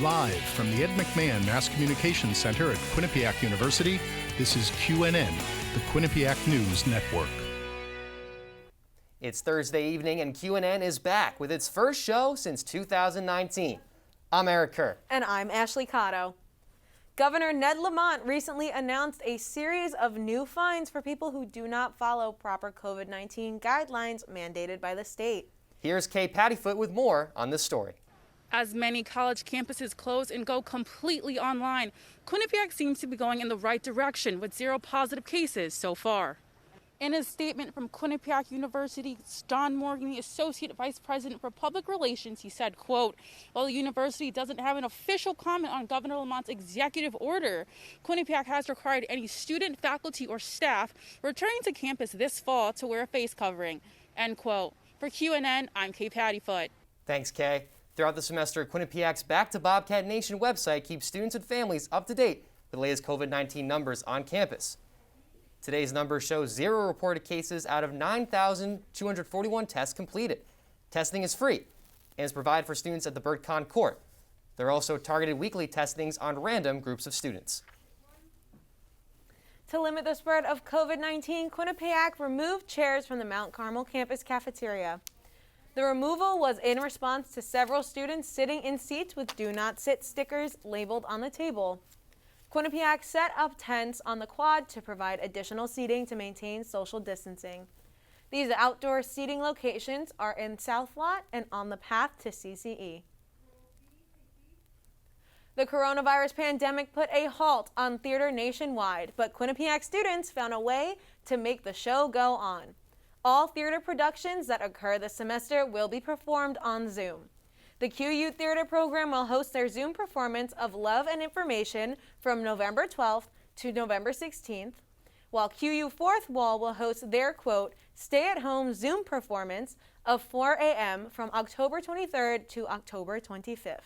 Live from the Ed McMahon Mass Communications Center at Quinnipiac University, this is QNN, the Quinnipiac News Network. It's Thursday evening and QNN is back with its first show since 2019. I'm Eric Kerr. And I'm Ashley Cotto. Governor Ned Lamont recently announced a series of new fines for people who do not follow proper COVID-19 guidelines mandated by the state. Here's Kay Pattyfoot with more on this story. As many college campuses close and go completely online, Quinnipiac seems to be going in the right direction with 0 positive cases so far. In a statement from Quinnipiac University's John Morgan, the Associate Vice President for Public Relations, he said, quote, while the university doesn't have an official comment on Governor Lamont's executive order, Quinnipiac has required any student, faculty, or staff returning to campus this fall to wear a face covering, end quote. For QNN, I'm Kay Pattyfoot. Thanks, Kay. Throughout the semester, Quinnipiac's Back to Bobcat Nation website keeps students and families up to date with the latest COVID-19 numbers on campus. Today's numbers show 0 reported cases out of 9,241 tests completed. Testing is free and is provided for students at the Burt Kahn Court. There are also targeted weekly testings on random groups of students. To limit the spread of COVID-19, Quinnipiac removed chairs from the Mount Carmel campus cafeteria. The removal was in response to several students sitting in seats with "Do Not Sit" stickers labeled on the table. Quinnipiac set up tents on the quad to provide additional seating to maintain social distancing. These outdoor seating locations are in South Lot and on the path to CCE. The coronavirus pandemic put a halt on theater nationwide, but Quinnipiac students found a way to make the show go on. All theater productions that occur this semester will be performed on Zoom. The QU Theater program will host their Zoom performance of Love and Information from November 12th to November 16th, while QU Fourth Wall will host their, quote, stay-at-home Zoom performance of 4 a.m. from October 23rd to October 25th.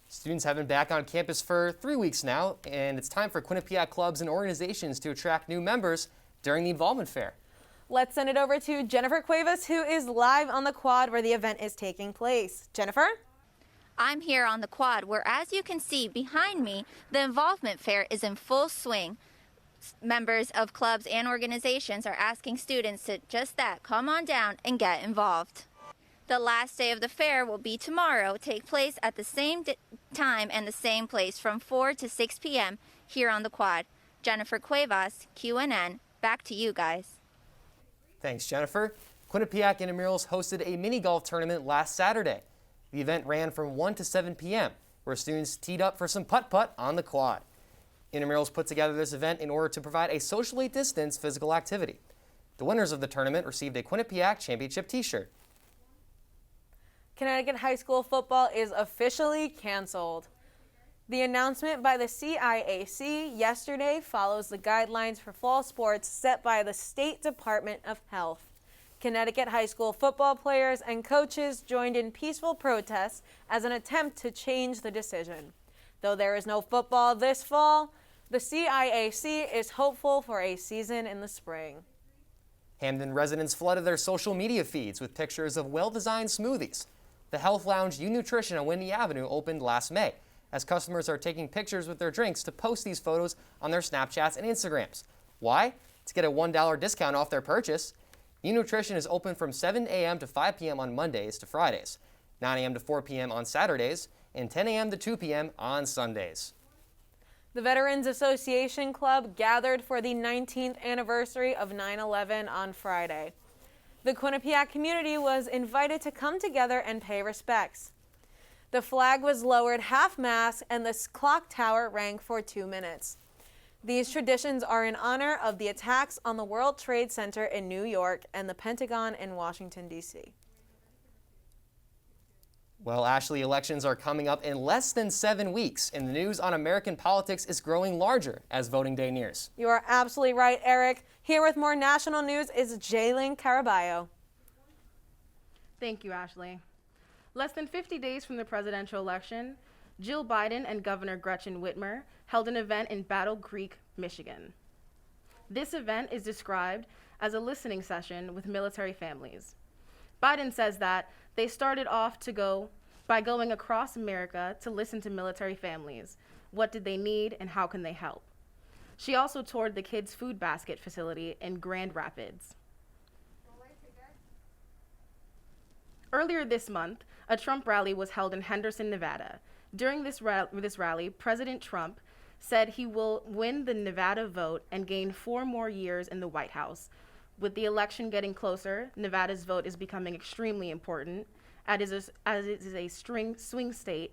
Students have been back on campus for 3 weeks now, and it's time for Quinnipiac clubs and organizations to attract new members during the Involvement Fair. Let's send it over to Jennifer Cuevas, who is live on the quad where the event is taking place. Jennifer? I'm here on the quad where, as you can see behind me, the Involvement Fair is in full swing. Members of clubs and organizations are asking students to just that, come on down and get involved. The last day of the fair will be tomorrow, take place at the same time and the same place from 4 to 6 p.m. here on the quad. Jennifer Cuevas, QNN, back to you guys. Thanks, Jennifer. Quinnipiac Intramurals hosted a mini golf tournament last Saturday. The event ran from 1 to 7 p.m., where students teed up for some putt-putt on the quad. Intramurals put together this event in order to provide a socially distanced physical activity. The winners of the tournament received a Quinnipiac Championship t-shirt. Connecticut high school football is officially canceled. The announcement by the CIAC yesterday follows the guidelines for fall sports set by the State Department of Health. Connecticut high school football players and coaches joined in peaceful protests as an attempt to change the decision. Though there is no football this fall, the CIAC is hopeful for a season in the spring. Hamden residents flooded their social media feeds with pictures of well-designed smoothies. The Health Lounge U Nutrition on Windy Avenue opened last May, as customers are taking pictures with their drinks to post these photos on their Snapchats and Instagrams. Why? To get a $1 discount off their purchase. U Nutrition is open from 7 a.m. to 5 p.m. on Mondays to Fridays, 9 a.m. to 4 p.m. on Saturdays, and 10 a.m. to 2 p.m. on Sundays. The Veterans Association Club gathered for the 19th anniversary of 9/11 on Friday. The Quinnipiac community was invited to come together and pay respects. The flag was lowered half-mast and the clock tower rang for 2 minutes. These traditions are in honor of the attacks on the World Trade Center in New York and the Pentagon in Washington, D.C. Well, Ashley, elections are coming up in less than 7 weeks, and the news on American politics is growing larger as voting day nears. You are absolutely right, Eric. Here with more national news is Jaylyn Caraballo. Thank you, Ashley. Less than 50 days from the presidential election, Jill Biden and Governor Gretchen Whitmer held an event in Battle Creek, Michigan. This event is described as a listening session with military families. Biden says that they started off to go, by going across America to listen to military families. What did they need and how can they help? She also toured the Kids Food Basket facility in Grand Rapids. Earlier this month, a Trump rally was held in Henderson, Nevada. During this rally, President Trump said he will win the Nevada vote and gain 4 more years in the White House. With the election getting closer, Nevada's vote is becoming extremely important. As it is a swing state,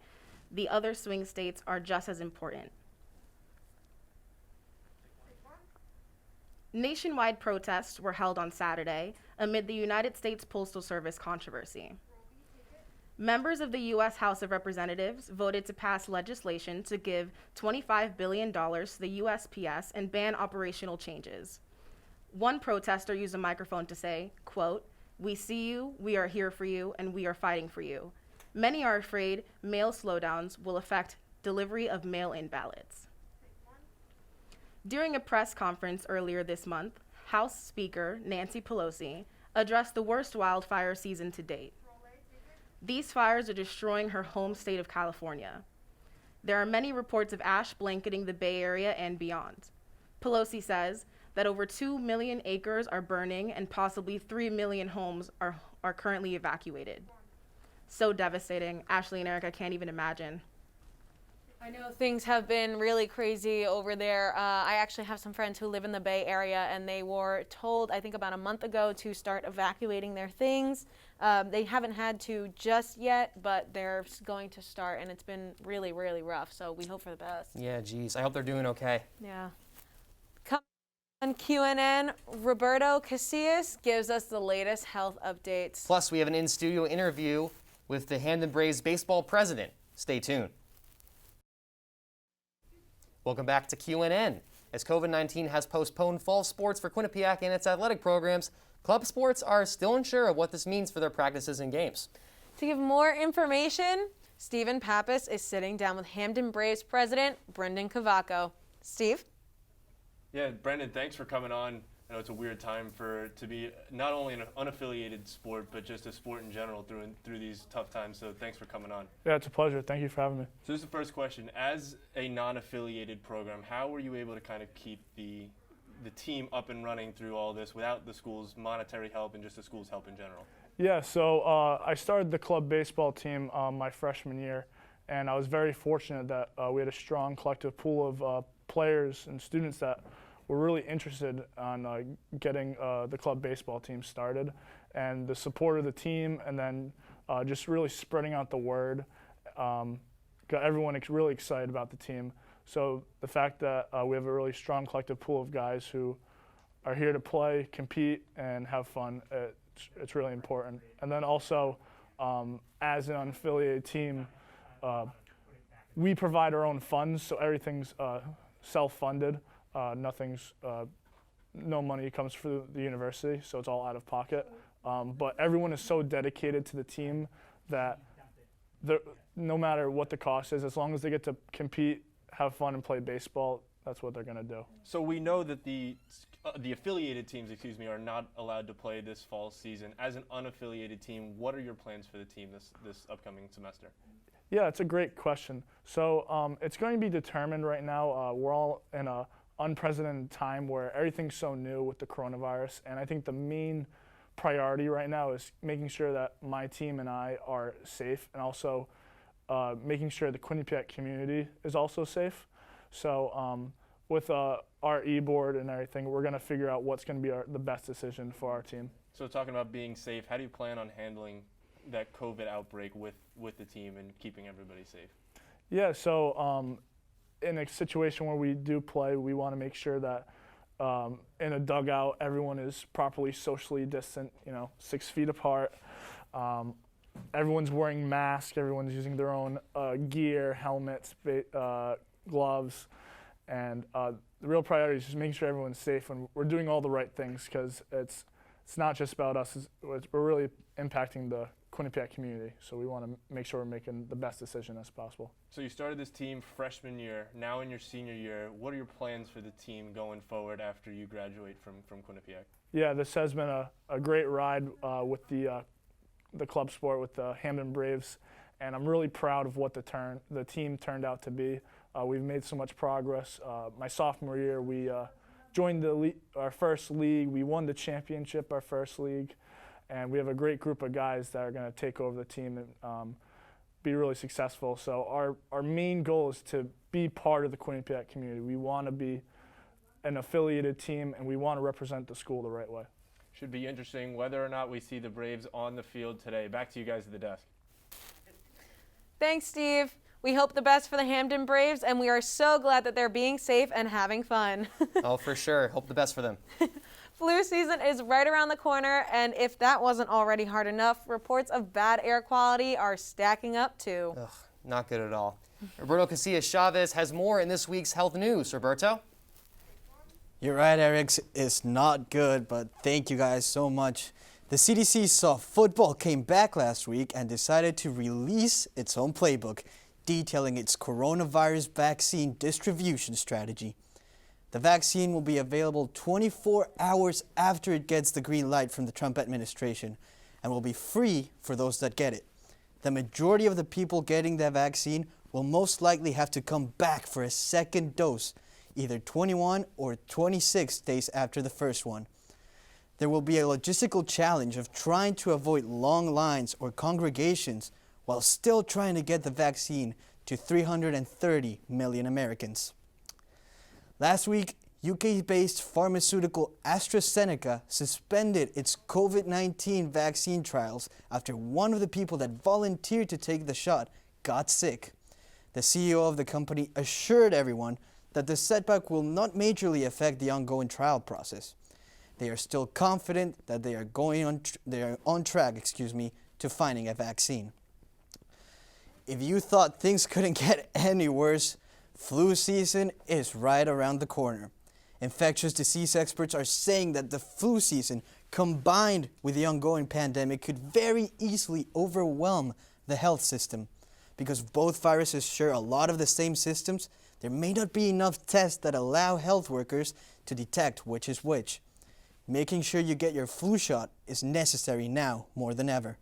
the other swing states are just as important. Nationwide protests were held on Saturday amid the United States Postal Service controversy. Members of the U.S. House of Representatives voted to pass legislation to give $25 billion to the USPS and ban operational changes. One protester used a microphone to say, quote, "We see you, we are here for you, and we are fighting for you. Many are afraid mail slowdowns will affect delivery of mail-in ballots." During a press conference earlier this month, House Speaker Nancy Pelosi addressed the worst wildfire season to date. These fires are destroying her home state of California. There are many reports of ash blanketing the Bay Area and beyond. Pelosi says that over 2 million acres are burning and possibly 3 million homes are currently evacuated. So devastating. Ashley and Erica can't even imagine. I know things have been really crazy over there. I actually have some friends who live in the Bay Area, and they were told, I think about a month ago, to start evacuating their things. They haven't had to just yet, but they're going to start, and it's been really, really rough, so we hope for the best. Yeah, geez. I hope they're doing okay. Yeah. Coming on QNN, Roberto Casillas gives us the latest health updates. Plus, we have an in-studio interview with the Hamden Braves baseball president. Stay tuned. Welcome back to QNN. As COVID-19 has postponed fall sports for Quinnipiac and its athletic programs, club sports are still unsure of what this means for their practices and games. To give more information, Stephen Pappas is sitting down with Hamden Braves president Brendan Cavaco. Steve? Yeah, Brendan, thanks for coming on. I know it's a weird time to be not only an unaffiliated sport, but just a sport in general through these tough times. So thanks for coming on. Yeah, it's a pleasure. Thank you for having me. So this is the first question. As a non-affiliated program, how were you able to kind of keep the team up and running through all this without the school's monetary help and just the school's help in general? Yeah, so I started the club baseball team my freshman year, and I was very fortunate that we had a strong collective pool of players and students that were really interested on getting the club baseball team started, and the support of the team, and then just really spreading out the word got everyone really excited about the team. So the fact that we have a really strong collective pool of guys who are here to play, compete, and have fun, it's really important. And then also, as an unaffiliated team, we provide our own funds, so everything's self-funded. No money comes through the university, so it's all out of pocket. But everyone is so dedicated to the team that no matter what the cost is, as long as they get to compete, have fun, and play baseball, that's what they're going to do. So we know that the affiliated teams, are not allowed to play this fall season. As an unaffiliated team, what are your plans for the team this upcoming semester? Yeah, it's a great question. So it's going to be determined right now. We're all in a unprecedented time where everything's so new with the coronavirus, and I think the main priority right now is making sure that my team and I are safe, and also making sure the Quinnipiac community is also safe. So with our e-board and everything, we're going to figure out what's going to be the best decision for our team. So talking about being safe, how do you plan on handling that COVID outbreak with the team and keeping everybody safe? Yeah, so in a situation where we do play, we want to make sure that in a dugout, everyone is properly socially distant, 6 feet apart. Everyone's wearing masks, everyone's using their own gear, helmets, gloves, and the real priority is just making sure everyone's safe, and we're doing all the right things, because it's not just about us, we're really impacting the Quinnipiac community, so we want to make sure we're making the best decision as possible. So you started this team freshman year, now in your senior year. What are your plans for the team going forward after you graduate from Quinnipiac? Yeah, this has been a great ride with the club sport, with the Hamden Braves, and I'm really proud of what the team turned out to be. We've made so much progress. My sophomore year, we joined our first league. We won the championship our first league, and we have a great group of guys that are going to take over the team and be really successful. So our main goal is to be part of the Quinnipiac community. We want to be an affiliated team, and we want to represent the school the right way. Should be interesting whether or not we see the Braves on the field today. Back to you guys at the desk. Thanks, Steve. We hope the best for the Hamden Braves, and we are so glad that they're being safe and having fun. Oh, for sure. Hope the best for them. Flu season is right around the corner, and if that wasn't already hard enough, reports of bad air quality are stacking up too. Ugh, not good at all. Roberto Casillas-Chavez has more in this week's health news. Roberto? You're right, Eric. It's not good, but thank you guys so much. The CDC saw football came back last week and decided to release its own playbook, detailing its coronavirus vaccine distribution strategy. The vaccine will be available 24 hours after it gets the green light from the Trump administration and will be free for those that get it. The majority of the people getting the vaccine will most likely have to come back for a second dose, either 21 or 26 days after the first one. There will be a logistical challenge of trying to avoid long lines or congregations while still trying to get the vaccine to 330 million Americans. Last week, UK-based pharmaceutical AstraZeneca suspended its COVID-19 vaccine trials after one of the people that volunteered to take the shot got sick. The CEO of the company assured everyone that the setback will not majorly affect the ongoing trial process. They are still confident that they are on track to finding a vaccine. If you thought things couldn't get any worse, flu season is right around the corner. Infectious disease experts are saying that the flu season, combined with the ongoing pandemic, could very easily overwhelm the health system. Because both viruses share a lot of the same systems, there may not be enough tests that allow health workers to detect which is which. Making sure you get your flu shot is necessary now more than ever.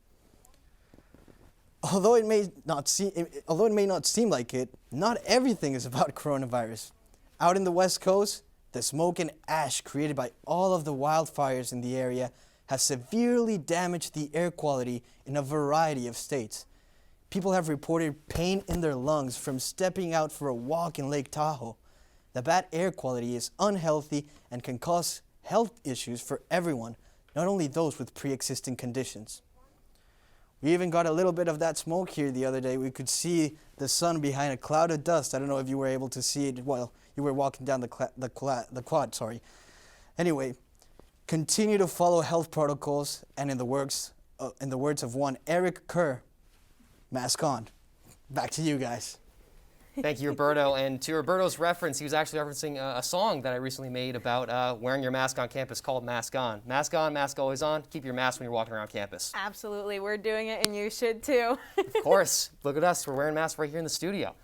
Although it may not seem like it, not everything is about coronavirus. Out in the West Coast, the smoke and ash created by all of the wildfires in the area has severely damaged the air quality in a variety of states. People have reported pain in their lungs from stepping out for a walk in Lake Tahoe. The bad air quality is unhealthy and can cause health issues for everyone, not only those with pre-existing conditions. We even got a little bit of that smoke here the other day. We could see the sun behind a cloud of dust. I don't know if you were able to see it while you were walking down the quad. Anyway, continue to follow health protocols, and in the words of one Eric Kerr, mask on. Back to you guys. Thank you, Roberto. And to Roberto's reference, he was actually referencing a song that I recently made about wearing your mask on campus called Mask On. Mask on, mask always on. Keep your mask when you're walking around campus. Absolutely. We're doing it, and you should too. Of course. Look at us. We're wearing masks right here in the studio.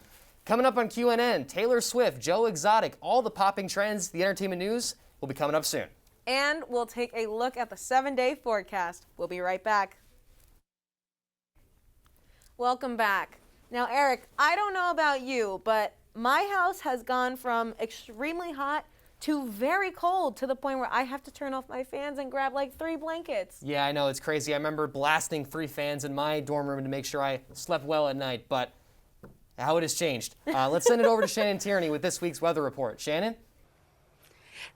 Coming up on QNN, Taylor Swift, Joe Exotic, all the popping trends, the entertainment news will be coming up soon. And we'll take a look at the 7-day forecast. We'll be right back. Welcome back. Now, Eric, I don't know about you, but my house has gone from extremely hot to very cold to the point where I have to turn off my fans and grab like 3 blankets. Yeah, I know. It's crazy. I remember blasting 3 fans in my dorm room to make sure I slept well at night, but how it has changed. Let's send it over to Shannon Tierney with this week's weather report. Shannon?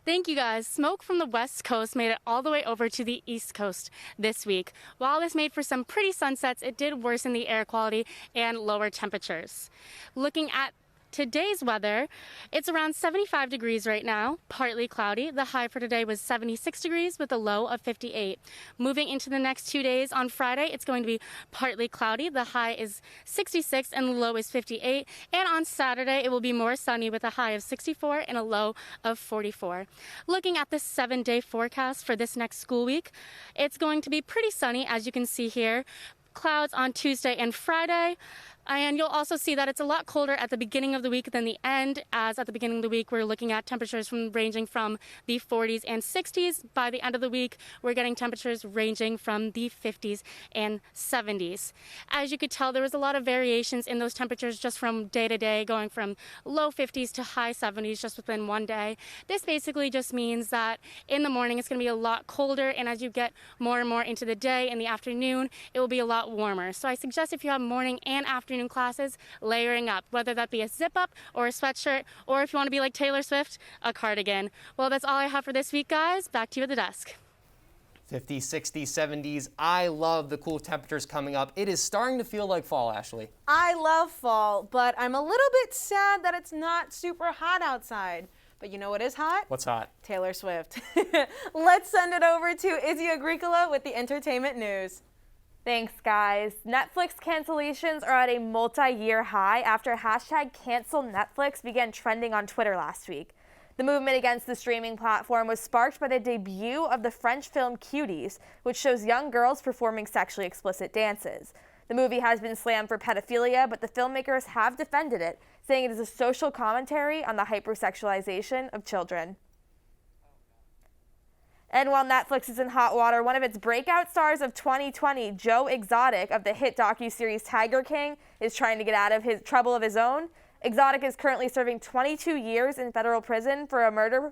Thank you, guys. Smoke from the West Coast made it all the way over to the East Coast this week. While this made for some pretty sunsets, it did worsen the air quality and lower temperatures. Looking at today's weather, it's around 75 degrees right now, partly cloudy. The high for today was 76 degrees with a low of 58. Moving into the next 2 days, on Friday, it's going to be partly cloudy. The high is 66 and the low is 58. And on Saturday, it will be more sunny with a high of 64 and a low of 44. Looking at the 7-day forecast for this next school week, it's going to be pretty sunny, as you can see here. Clouds on Tuesday and Friday. And you'll also see that it's a lot colder at the beginning of the week than the end, as at the beginning of the week, we're looking at temperatures ranging from the 40s and 60s. By the end of the week, we're getting temperatures ranging from the 50s and 70s. As you could tell, there was a lot of variations in those temperatures just from day to day, going from low 50s to high 70s just within one day. This basically just means that in the morning, it's going to be a lot colder, and as you get more and more into the day, in the afternoon, it will be a lot warmer. So I suggest if you have morning and afternoon classes, layering up, whether that be a zip up or a sweatshirt, or if you want to be like Taylor Swift, a cardigan. Well, that's all I have for this week, guys. Back to you at the desk. 50s, 60s, 70s. I love the cool temperatures coming up. It is starting to feel like fall, Ashley. I love fall, but I'm a little bit sad that it's not super hot outside. But you know what is hot? What's hot? Taylor Swift. Let's send it over to Izzy Agricola with the entertainment news. Thanks, guys. Netflix cancellations are at a multi-year high after #CancelNetflix began trending on Twitter last week. The movement against the streaming platform was sparked by the debut of the French film Cuties, which shows young girls performing sexually explicit dances. The movie has been slammed for pedophilia, but the filmmakers have defended it, saying it is a social commentary on the hypersexualization of children. And while Netflix is in hot water, one of its breakout stars of 2020, Joe Exotic of the hit docuseries Tiger King, is trying to get out of his trouble of his own. Exotic is currently serving 22 years in federal prison for a murder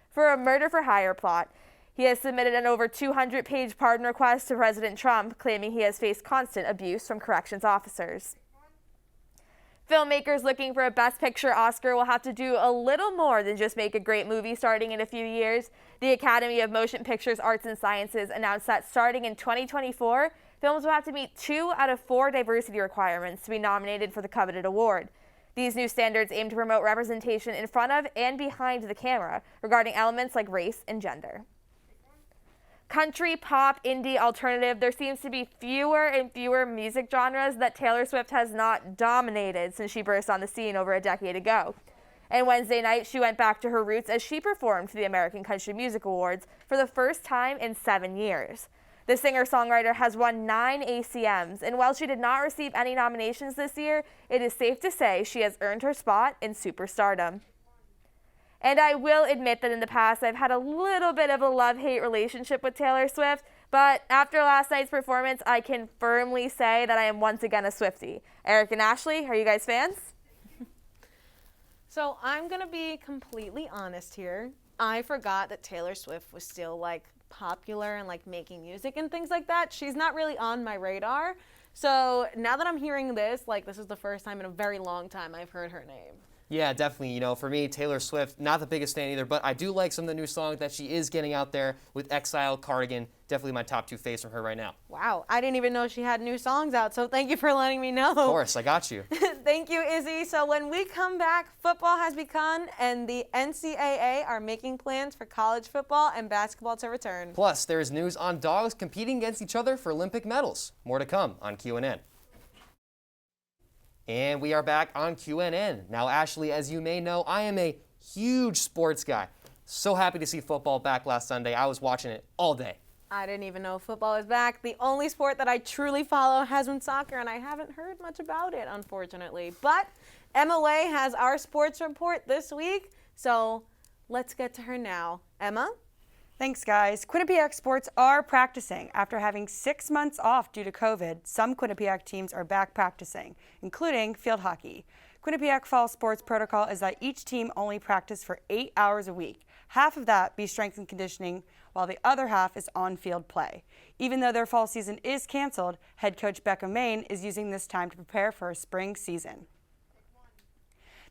for hire plot. He has submitted an over 200-page pardon request to President Trump, claiming he has faced constant abuse from corrections officers. Filmmakers looking for a Best Picture Oscar will have to do a little more than just make a great movie starting in a few years. The Academy of Motion Pictures Arts and Sciences announced that starting in 2024, films will have to meet 2 out of 4 diversity requirements to be nominated for the coveted award. These new standards aim to promote representation in front of and behind the camera regarding elements like race and gender. Country, pop, indie, alternative, there seems to be fewer and fewer music genres that Taylor Swift has not dominated since she burst on the scene over a decade ago. And Wednesday night, she went back to her roots as she performed for the American Country Music Awards for the first time in 7 years. The singer-songwriter has won 9 ACMs, and while she did not receive any nominations this year, it is safe to say she has earned her spot in superstardom. And I will admit that in the past, I've had a little bit of a love-hate relationship with Taylor Swift, but after last night's performance, I can firmly say that I am once again a Swiftie. Eric and Ashley, are you guys fans? So I'm going to be completely honest here. I forgot that Taylor Swift was still popular and making music and things like that. She's not really on my radar. So now that I'm hearing this, this is the first time in a very long time I've heard her name. Yeah, definitely. For me, Taylor Swift, not the biggest fan either, but I do like some of the new songs that she is getting out there with Exile, Cardigan. Definitely my top 2 faves from her right now. Wow, I didn't even know she had new songs out, so thank you for letting me know. Of course, I got you. Thank you, Izzy. So when we come back, football has begun, and the NCAA are making plans for college football and basketball to return. Plus, there is news on dogs competing against each other for Olympic medals. More to come on QNN. And we are back on QNN. Now, Ashley, as you may know, I am a huge sports guy. So happy to see football back last Sunday. I was watching it all day. I didn't even know football was back. The only sport that I truly follow has been soccer, and I haven't heard much about it, unfortunately. But Emma Way has our sports report this week, so let's get to her now. Emma? Thanks, guys. Quinnipiac sports are practicing. After having 6 months off due to COVID, some Quinnipiac teams are back practicing, including field hockey. Quinnipiac fall sports protocol is that each team only practice for 8 hours a week. Half of that be strength and conditioning, while the other half is on-field play. Even though their fall season is canceled, head coach Becca Main is using this time to prepare for a spring season.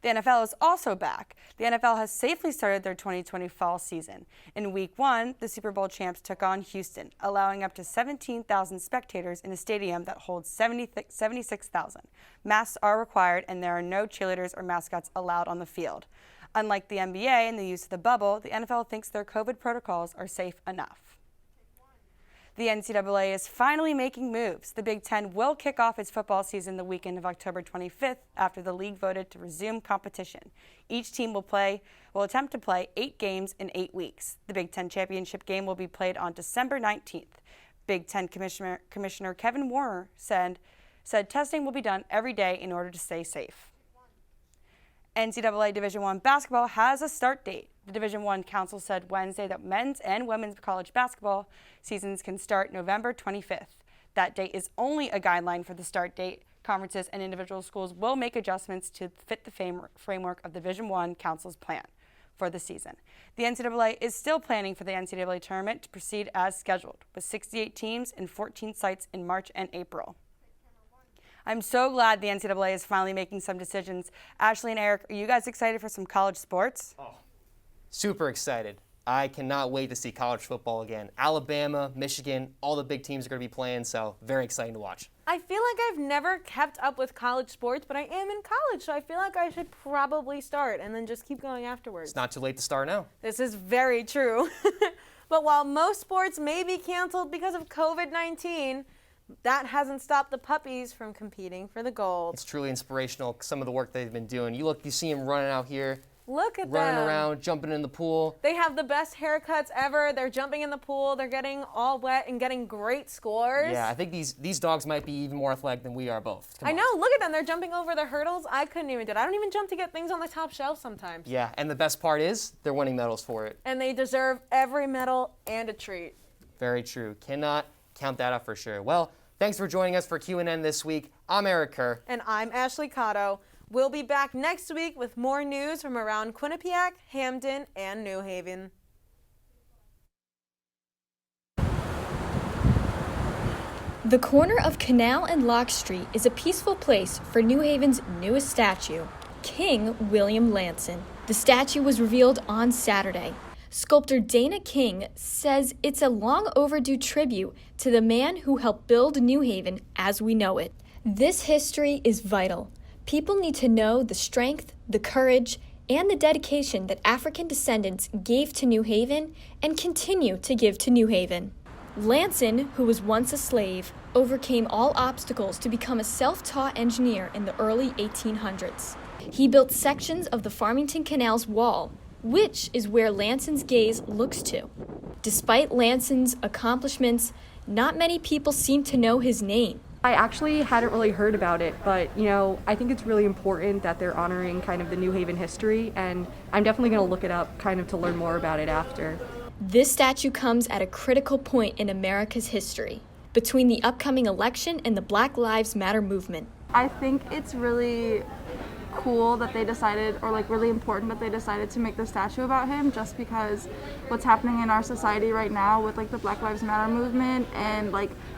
The NFL is also back. The NFL has safely started their 2020 fall season. In Week 1, the Super Bowl champs took on Houston, allowing up to 17,000 spectators in a stadium that holds 76,000. Masks are required, and there are no cheerleaders or mascots allowed on the field. Unlike the NBA and the use of the bubble, the NFL thinks their COVID protocols are safe enough. The NCAA is finally making moves. The Big Ten will kick off its football season the weekend of October 25th after the league voted to resume competition. Each team will attempt to play 8 games in 8 weeks. The Big Ten championship game will be played on December 19th. Big Ten Commissioner Kevin Warner said said testing will be done every day in order to stay safe. NCAA Division I basketball has a start date. The Division I Council said Wednesday that men's and women's college basketball seasons can start November 25th. That date is only a guideline for the start date. Conferences and individual schools will make adjustments to fit the framework of the Division I Council's plan for the season. The NCAA is still planning for the NCAA tournament to proceed as scheduled, with 68 teams and 14 sites in March and April. I'm so glad the NCAA is finally making some decisions. Ashley and Eric, are you guys excited for some college sports? Oh, super excited. I cannot wait to see college football again. Alabama, Michigan, all the big teams are going to be playing, so very exciting to watch. I feel like I've never kept up with college sports, but I am in college, so I feel like I should probably start and then just keep going afterwards. It's not too late to start now. This is very true. But while most sports may be canceled because of COVID-19, that hasn't stopped the puppies from competing for the gold. It's truly inspirational, some of the work they've been doing. You see them running out here. Look at running them. around, jumping in the pool. They have the best haircuts ever. They're jumping in the pool. They're getting all wet and getting great scores. Yeah, I think these dogs might be even more athletic than we are both. I know. Look at them. They're jumping over the hurdles. I couldn't even do it. I don't even jump to get things on the top shelf sometimes. Yeah, and the best part is they're winning medals for it. And they deserve every medal and a treat. Very true. Cannot count that out for sure. Well, thanks for joining us for QNN this week. I'm Eric Kerr. And I'm Ashley Cotto. We'll be back next week with more news from around Quinnipiac, Hamden, and New Haven. The corner of Canal and Locke Street is a peaceful place for New Haven's newest statue, King William Lanson. The statue was revealed on Saturday. Sculptor Dana King says it's a long overdue tribute to the man who helped build New Haven as we know it. This history is vital. People need to know the strength, the courage, and the dedication that African descendants gave to New Haven and continue to give to New Haven. Lanson, who was once a slave, overcame all obstacles to become a self-taught engineer in the early 1800s. He built sections of the Farmington Canal's wall, which is where Lanson's gaze looks to. Despite Lanson's accomplishments, not many people seem to know his name. I actually hadn't really heard about it, but I think it's really important that they're honoring kind of the New Haven history, and I'm definitely going to look it up kind of to learn more about it after. This statue comes at a critical point in America's history, between the upcoming election and the Black Lives Matter movement. I think it's really cool that they decided, or really important that they decided to make the statue about him, just because what's happening in our society right now with the Black Lives Matter movement and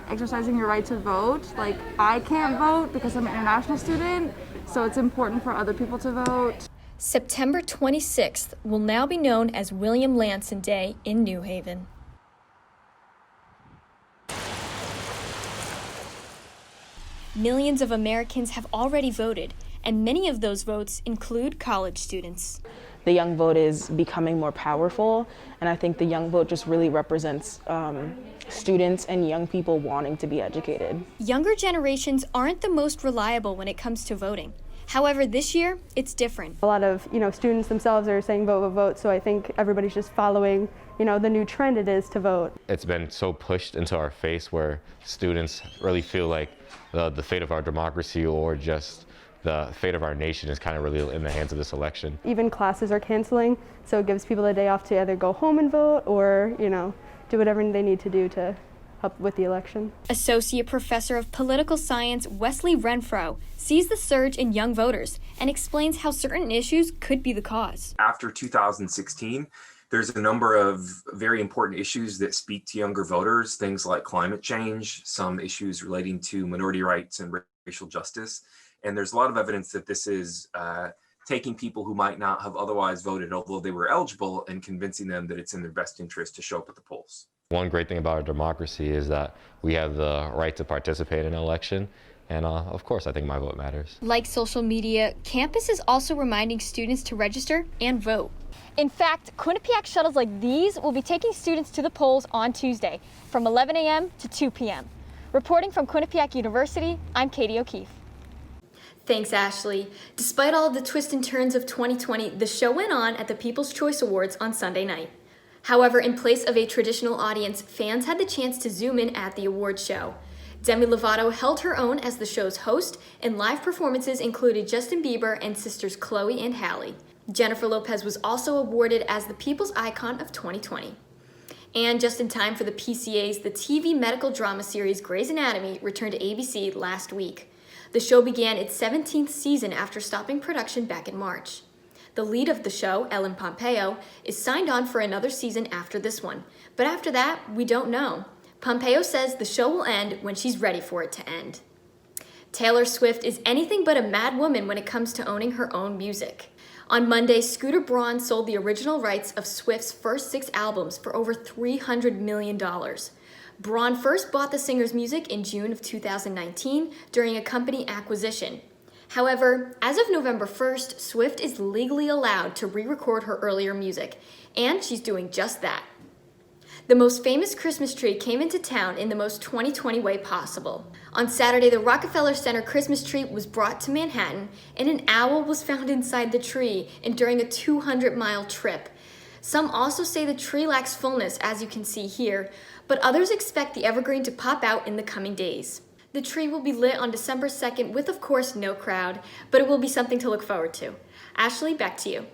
exercising your right to vote. I can't vote because I'm an international student, so it's important for other people to vote. September 26th will now be known as William Lanson Day in New Haven. Millions of Americans have already voted, and many of those votes include college students. The young vote is becoming more powerful, and I think the young vote just really represents students and young people wanting to be educated. Younger generations aren't the most reliable when it comes to voting. However, this year, it's different. A lot of, students themselves are saying vote, vote, vote, so I think everybody's just following, the new trend it is to vote. It's been so pushed into our face where students really feel like the fate of our democracy or just the fate of our nation is kind of really in the hands of this election. Even classes are canceling, so it gives people a day off to either go home and vote or, do whatever they need to do to help with the election. Associate Professor of Political Science Wesley Renfro sees the surge in young voters and explains how certain issues could be the cause. After 2016, there's a number of very important issues that speak to younger voters, things like climate change, some issues relating to minority rights and racial justice. And there's a lot of evidence that this is taking people who might not have otherwise voted, although they were eligible, and convincing them that it's in their best interest to show up at the polls. One great thing about our democracy is that we have the right to participate in an election. And of course, I think my vote matters. Like social media, campus is also reminding students to register and vote. In fact, Quinnipiac shuttles like these will be taking students to the polls on Tuesday from 11 a.m. to 2 p.m. Reporting from Quinnipiac University, I'm Katie O'Keefe. Thanks, Ashley. Despite all of the twists and turns of 2020, the show went on at the People's Choice Awards on Sunday night. However, in place of a traditional audience, fans had the chance to zoom in at the awards show. Demi Lovato held her own as the show's host, and live performances included Justin Bieber and sisters Chloe and Halle. Jennifer Lopez was also awarded as the People's Icon of 2020. And just in time for the PCAs, the TV medical drama series Grey's Anatomy returned to ABC last week. The show began its 17th season after stopping production back in March. The lead of the show, Ellen Pompeo, is signed on for another season after this one, but after that, we don't know. Pompeo says the show will end when she's ready for it to end. Taylor Swift is anything but a mad woman when it comes to owning her own music. On Monday, Scooter Braun sold the original rights of Swift's first 6 albums for over $300 million. Braun first bought the singer's music in June of 2019 during a company acquisition. However, as of November 1st, Swift is legally allowed to re-record her earlier music, and she's doing just that. The most famous Christmas tree came into town in the most 2020 way possible. On Saturday, the Rockefeller Center Christmas tree was brought to Manhattan, and an owl was found inside the tree and during a 200-mile trip. Some also say the tree lacks fullness, as you can see here, but others expect the evergreen to pop out in the coming days. The tree will be lit on December 2nd with, of course, no crowd, but it will be something to look forward to. Ashley, back to you.